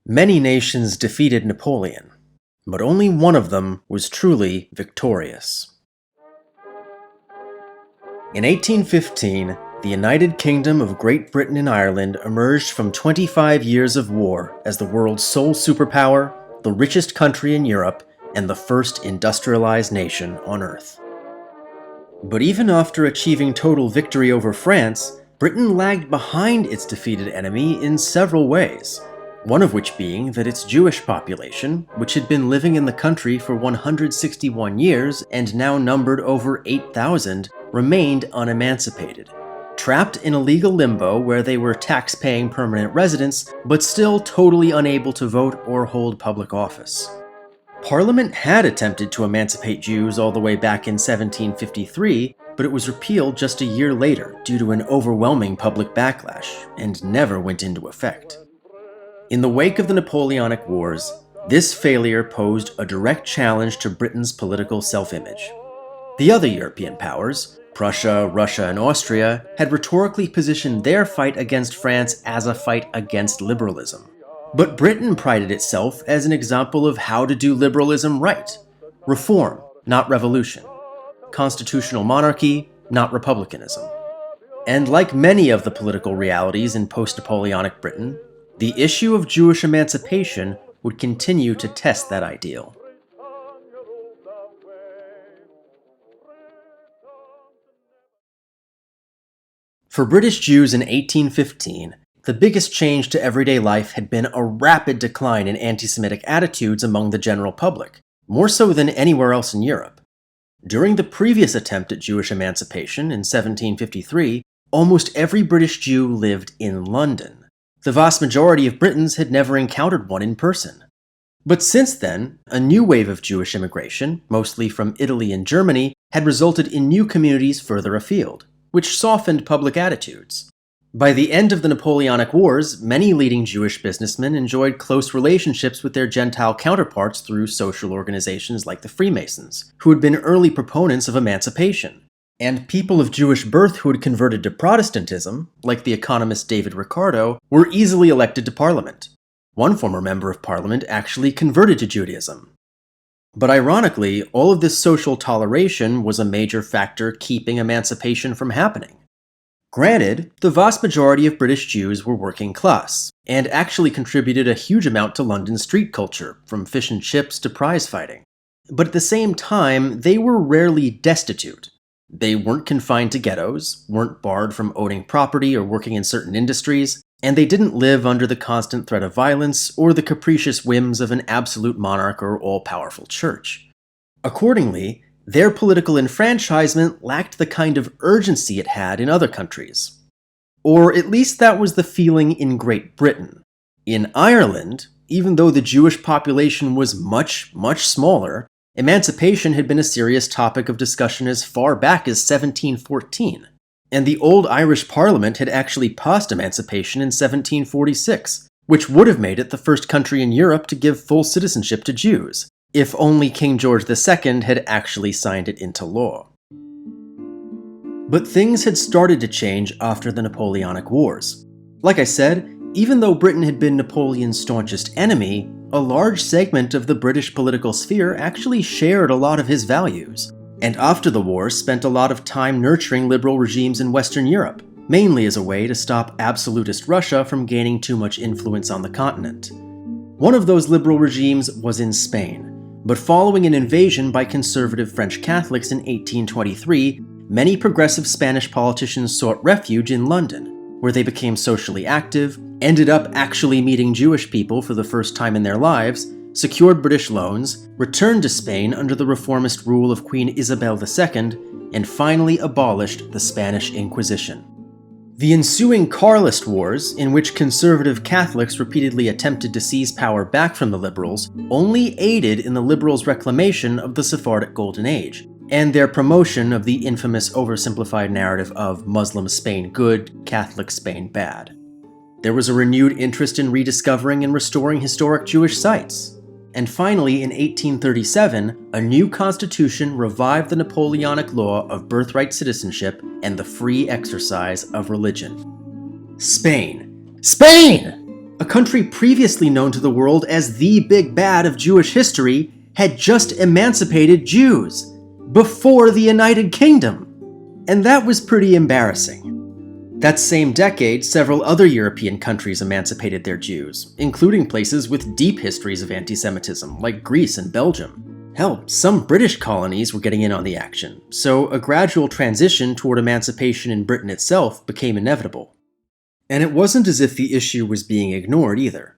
Many nations defeated Napoleon, but only one of them was truly victorious. In 1815, the United Kingdom of Great Britain and Ireland emerged from 25 years of war as the world's sole superpower, the richest country in Europe, and the first industrialized nation on Earth. But even after achieving total victory over France, Britain lagged behind its defeated enemy in several ways, one of which being that its Jewish population, which had been living in the country for 161 years and now numbered over 8,000, remained unemancipated, trapped in a legal limbo where they were tax-paying permanent residents, but still totally unable to vote or hold public office. Parliament had attempted to emancipate Jews all the way back in 1753, but it was repealed just a year later due to an overwhelming public backlash, and never went into effect. In the wake of the Napoleonic Wars, this failure posed a direct challenge to Britain's political self-image. The other European powers, Prussia, Russia, and Austria, had rhetorically positioned their fight against France as a fight against liberalism. But Britain prided itself as an example of how to do liberalism right. Reform, not revolution. Constitutional monarchy, not republicanism. And like many of the political realities in post-Napoleonic Britain, the issue of Jewish emancipation would continue to test that ideal. For British Jews in 1815, the biggest change to everyday life had been a rapid decline in anti-Semitic attitudes among the general public, more so than anywhere else in Europe. During the previous attempt at Jewish emancipation in 1753, almost every British Jew lived in London. The vast majority of Britons had never encountered one in person. But since then, a new wave of Jewish immigration, mostly from Italy and Germany, had resulted in new communities further afield, which softened public attitudes. By the end of the Napoleonic Wars, many leading Jewish businessmen enjoyed close relationships with their Gentile counterparts through social organizations like the Freemasons, who had been early proponents of emancipation. And people of Jewish birth who had converted to Protestantism, like the economist David Ricardo, were easily elected to Parliament. One former member of Parliament actually converted to Judaism. But ironically, all of this social toleration was a major factor keeping emancipation from happening. Granted, the vast majority of British Jews were working class, and actually contributed a huge amount to London's street culture, from fish and chips to prize fighting. But at the same time, they were rarely destitute. They weren't confined to ghettos, weren't barred from owning property or working in certain industries, and they didn't live under the constant threat of violence or the capricious whims of an absolute monarch or all-powerful church. Accordingly, their political enfranchisement lacked the kind of urgency it had in other countries. Or at least that was the feeling in Great Britain. In Ireland, even though the Jewish population was much, much smaller, emancipation had been a serious topic of discussion as far back as 1714, and the old Irish Parliament had actually passed emancipation in 1746, which would have made it the first country in Europe to give full citizenship to Jews, if only King George II had actually signed it into law. But things had started to change after the Napoleonic Wars. Like I said, even though Britain had been Napoleon's staunchest enemy, a large segment of the British political sphere actually shared a lot of his values, and after the war spent a lot of time nurturing liberal regimes in Western Europe, mainly as a way to stop absolutist Russia from gaining too much influence on the continent. One of those liberal regimes was in Spain, but following an invasion by conservative French Catholics in 1823, many progressive Spanish politicians sought refuge in London, where they became socially active, ended up actually meeting Jewish people for the first time in their lives, secured British loans, returned to Spain under the reformist rule of Queen Isabel II, and finally abolished the Spanish Inquisition. The ensuing Carlist Wars, in which conservative Catholics repeatedly attempted to seize power back from the liberals, only aided in the liberals' reclamation of the Sephardic Golden Age, and their promotion of the infamous oversimplified narrative of Muslim Spain good, Catholic Spain bad. There was a renewed interest in rediscovering and restoring historic Jewish sites. And finally, in 1837, a new constitution revived the Napoleonic law of birthright citizenship and the free exercise of religion. Spain. Spain! A country previously known to the world as the big bad of Jewish history had just emancipated Jews before the United Kingdom. And that was pretty embarrassing. That same decade, several other European countries emancipated their Jews, including places with deep histories of anti-Semitism, like Greece and Belgium. Hell, some British colonies were getting in on the action, so a gradual transition toward emancipation in Britain itself became inevitable. And it wasn't as if the issue was being ignored either.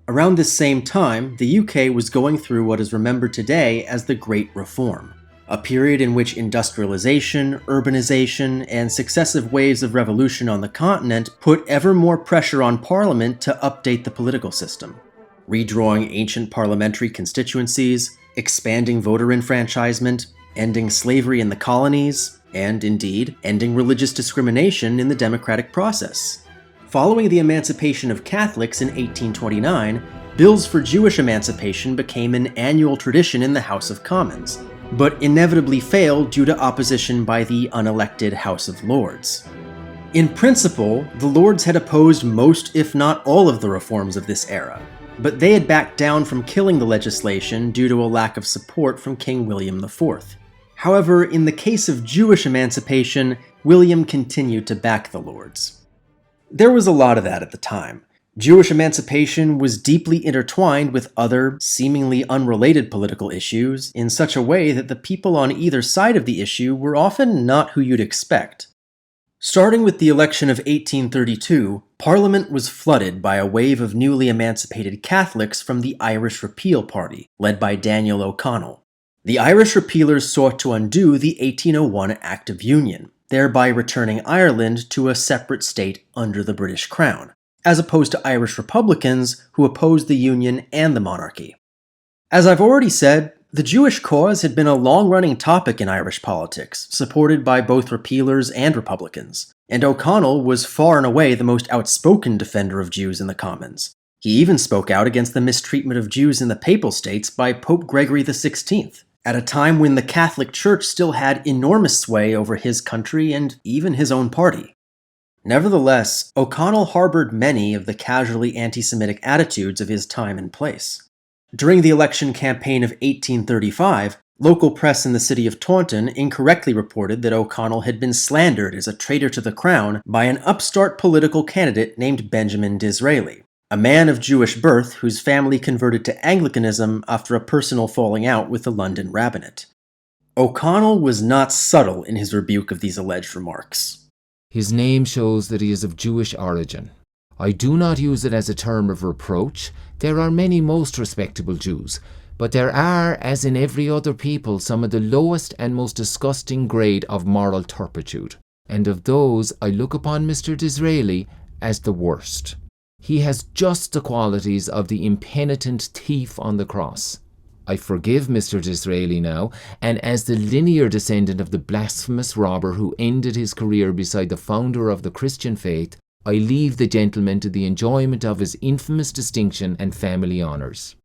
Around this same time, the UK was going through what is remembered today as the Great Reform, a period in which industrialization, urbanization, and successive waves of revolution on the continent put ever more pressure on Parliament to update the political system, redrawing ancient parliamentary constituencies, expanding voter enfranchisement, ending slavery in the colonies, and indeed, ending religious discrimination in the democratic process. Following the emancipation of Catholics in 1829, bills for Jewish emancipation became an annual tradition in the House of Commons, but inevitably failed due to opposition by the unelected House of Lords. In principle, the Lords had opposed most, if not all, of the reforms of this era, but they had backed down from killing the legislation due to a lack of support from King William IV. However, in the case of Jewish emancipation, William continued to back the Lords. There was a lot of that at the time. Jewish emancipation was deeply intertwined with other, seemingly unrelated political issues in such a way that the people on either side of the issue were often not who you'd expect. Starting with the election of 1832, Parliament was flooded by a wave of newly emancipated Catholics from the Irish Repeal Party, led by Daniel O'Connell. The Irish Repealers sought to undo the 1801 Act of Union, thereby returning Ireland to a separate state under the British Crown, as opposed to Irish Republicans who opposed the Union and the monarchy. As I've already said, the Jewish cause had been a long-running topic in Irish politics, supported by both Repealers and Republicans, and O'Connell was far and away the most outspoken defender of Jews in the Commons. He even spoke out against the mistreatment of Jews in the Papal States by Pope Gregory XVI, at a time when the Catholic Church still had enormous sway over his country and even his own party. Nevertheless, O'Connell harbored many of the casually anti-Semitic attitudes of his time and place. During the election campaign of 1835, local press in the city of Taunton incorrectly reported that O'Connell had been slandered as a traitor to the crown by an upstart political candidate named Benjamin Disraeli, a man of Jewish birth whose family converted to Anglicanism after a personal falling out with the London rabbinate. O'Connell was not subtle in his rebuke of these alleged remarks. His name shows that he is of Jewish origin. I do not use it as a term of reproach. There are many most respectable Jews, but there are, as in every other people, some of the lowest and most disgusting grade of moral turpitude, and of those I look upon Mr. Disraeli as the worst. He has just the qualities of the impenitent thief on the cross. I forgive Mr. Disraeli now, and as the linear descendant of the blasphemous robber who ended his career beside the founder of the Christian faith, I leave the gentleman to the enjoyment of his infamous distinction and family honours.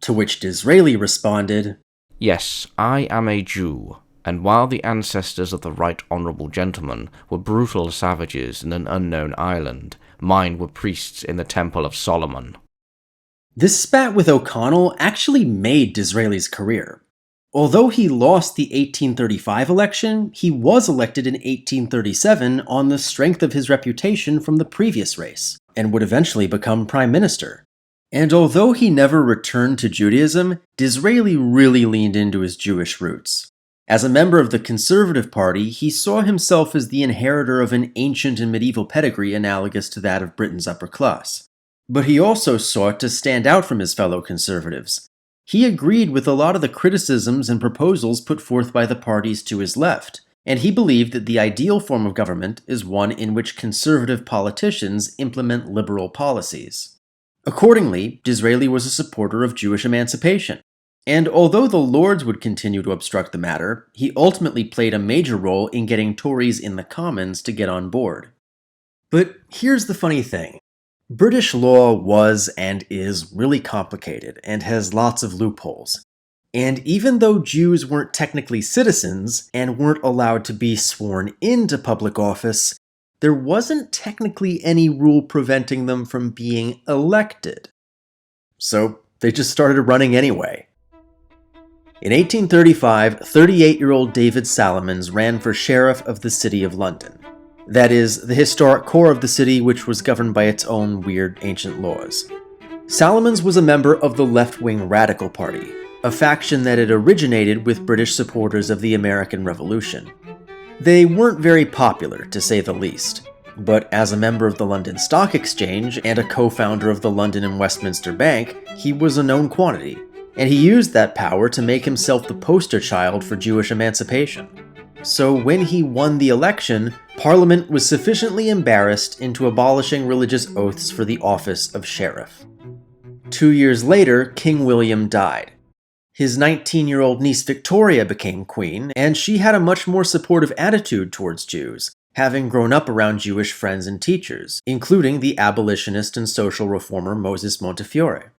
To which Disraeli responded, "Yes, I am a Jew, and while the ancestors of the right honourable gentleman were brutal savages in an unknown island, mine were priests in the Temple of Solomon." This spat with O'Connell actually made Disraeli's career. Although he lost the 1835 election, he was elected in 1837 on the strength of his reputation from the previous race, and would eventually become prime minister. And although he never returned to Judaism, Disraeli really leaned into his Jewish roots. As a member of the Conservative Party, he saw himself as the inheritor of an ancient and medieval pedigree analogous to that of Britain's upper class. But he also sought to stand out from his fellow conservatives. He agreed with a lot of the criticisms and proposals put forth by the parties to his left, and he believed that the ideal form of government is one in which conservative politicians implement liberal policies. Accordingly, Disraeli was a supporter of Jewish emancipation. And although the Lords would continue to obstruct the matter, he ultimately played a major role in getting Tories in the Commons to get on board. But here's the funny thing. British law was and is really complicated and has lots of loopholes. And even though Jews weren't technically citizens and weren't allowed to be sworn into public office, there wasn't technically any rule preventing them from being elected. So they just started running anyway. In 1835, 38-year-old David Salomons ran for sheriff of the City of London. That is, the historic core of the city, which was governed by its own weird ancient laws. Salomons was a member of the left-wing Radical Party, a faction that had originated with British supporters of the American Revolution. They weren't very popular, to say the least, but as a member of the London Stock Exchange and a co-founder of the London and Westminster Bank, he was a known quantity, and he used that power to make himself the poster child for Jewish emancipation. So when he won the election, Parliament was sufficiently embarrassed into abolishing religious oaths for the office of sheriff. 2 years later, King William died. His 19-year-old niece Victoria became queen, and she had a much more supportive attitude towards Jews, having grown up around Jewish friends and teachers, including the abolitionist and social reformer Moses Montefiore.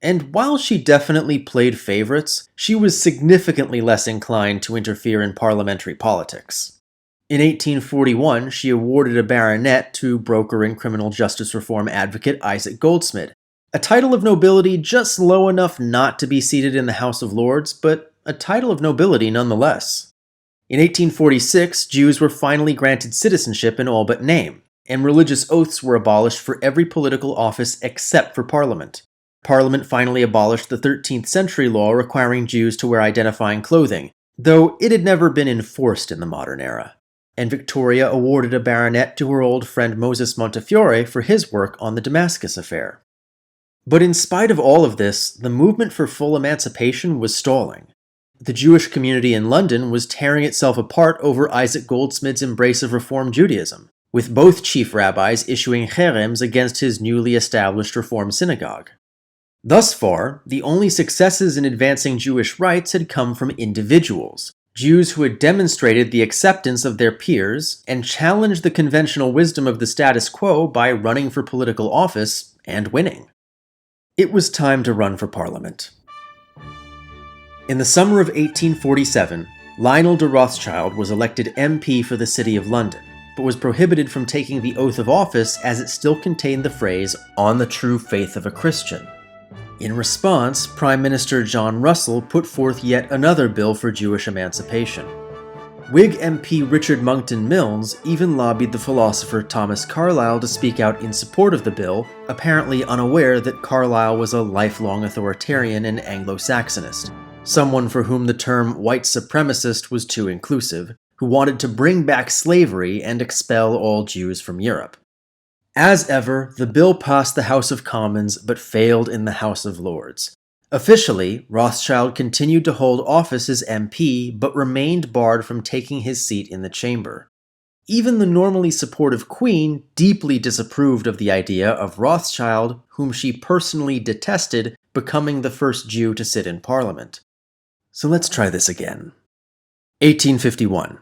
And while she definitely played favorites, she was significantly less inclined to interfere in parliamentary politics. In 1841, she awarded a baronet to broker and criminal justice reform advocate Isaac Goldsmid, a title of nobility just low enough not to be seated in the House of Lords, but a title of nobility nonetheless. In 1846, Jews were finally granted citizenship in all but name, and religious oaths were abolished for every political office except for Parliament. Parliament finally abolished the 13th century law requiring Jews to wear identifying clothing, though it had never been enforced in the modern era. And Victoria awarded a baronet to her old friend Moses Montefiore for his work on the Damascus affair. But in spite of all of this, the movement for full emancipation was stalling. The Jewish community in London was tearing itself apart over Isaac Goldsmid's embrace of Reform Judaism, with both chief rabbis issuing cherems against his newly established Reform synagogue. Thus far, the only successes in advancing Jewish rights had come from individuals, Jews who had demonstrated the acceptance of their peers and challenged the conventional wisdom of the status quo by running for political office and winning. It was time to run for Parliament. In the summer of 1847, Lionel de Rothschild was elected MP for the City of London, but was prohibited from taking the oath of office as it still contained the phrase, "on the true faith of a Christian." In response, Prime Minister John Russell put forth yet another bill for Jewish emancipation. Whig MP Richard Monckton Milnes even lobbied the philosopher Thomas Carlyle to speak out in support of the bill, apparently unaware that Carlyle was a lifelong authoritarian and Anglo-Saxonist, someone for whom the term white supremacist was too inclusive, who wanted to bring back slavery and expel all Jews from Europe. As ever, the bill passed the House of Commons but failed in the House of Lords. Officially, Rothschild continued to hold office as MP, but remained barred from taking his seat in the chamber. Even the normally supportive Queen deeply disapproved of the idea of Rothschild, whom she personally detested, becoming the first Jew to sit in Parliament. So let's try this again. 1851.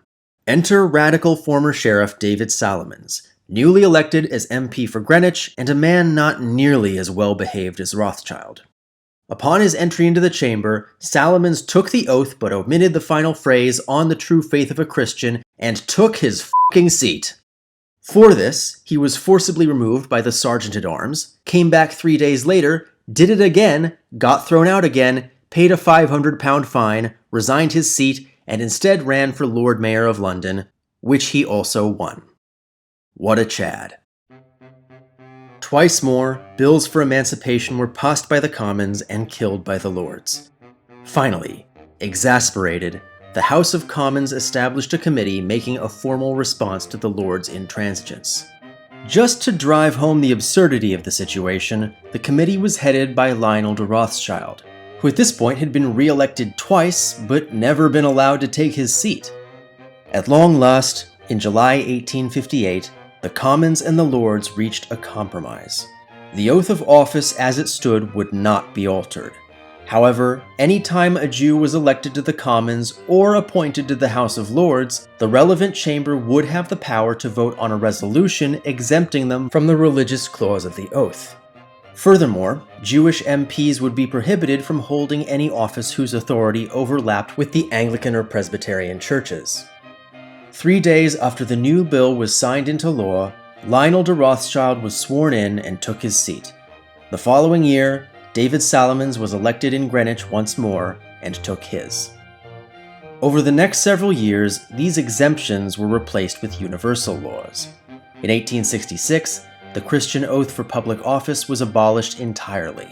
Enter radical former Sheriff David Salomons, newly elected as MP for Greenwich, and a man not nearly as well behaved as Rothschild. Upon his entry into the chamber, Salomons took the oath but omitted the final phrase, "on the true faith of a Christian," and took his f***ing seat. For this, he was forcibly removed by the Sergeant-at-Arms, came back 3 days later, did it again, got thrown out again, paid a £500 fine, resigned his seat, and instead ran for Lord Mayor of London, which he also won. What a Chad. Twice more, bills for emancipation were passed by the Commons and killed by the Lords. Finally, exasperated, the House of Commons established a committee making a formal response to the Lords' intransigence. Just to drive home the absurdity of the situation, the committee was headed by Lionel de Rothschild, who at this point had been re-elected twice but never been allowed to take his seat. At long last, in July 1858, the Commons and the Lords reached a compromise. The oath of office as it stood would not be altered. However, any time a Jew was elected to the Commons or appointed to the House of Lords, the relevant chamber would have the power to vote on a resolution exempting them from the religious clause of the oath. Furthermore, Jewish MPs would be prohibited from holding any office whose authority overlapped with the Anglican or Presbyterian churches. 3 days after the new bill was signed into law, Lionel de Rothschild was sworn in and took his seat. The following year, David Salomons was elected in Greenwich once more and took his. Over the next several years, these exemptions were replaced with universal laws. In 1866, the Christian oath for public office was abolished entirely.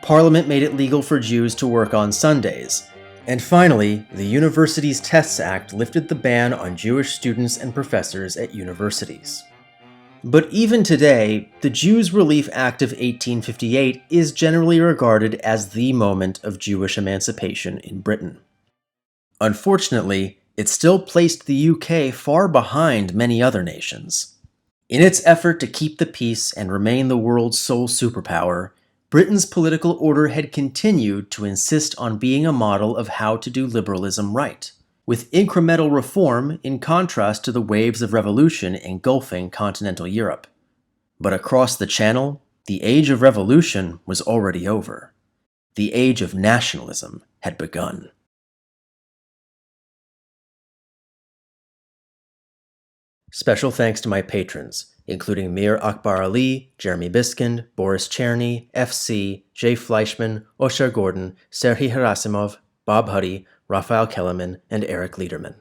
Parliament made it legal for Jews to work on Sundays. And finally, the Universities Tests Act lifted the ban on Jewish students and professors at universities. But even today, the Jews Relief Act of 1858 is generally regarded as the moment of Jewish emancipation in Britain. Unfortunately, it still placed the UK far behind many other nations. In its effort to keep the peace and remain the world's sole superpower, Britain's political order had continued to insist on being a model of how to do liberalism right, with incremental reform in contrast to the waves of revolution engulfing continental Europe. But across the Channel, the age of revolution was already over. The age of nationalism had begun. Special thanks to my patrons, including Mir Akbar Ali, Jeremy Biskind, Boris Cherny, FC, Jay Fleischman, Oshar Gordon, Serhii Herasimov, Bob Huddy, Raphael Kellerman, and Eric Liederman.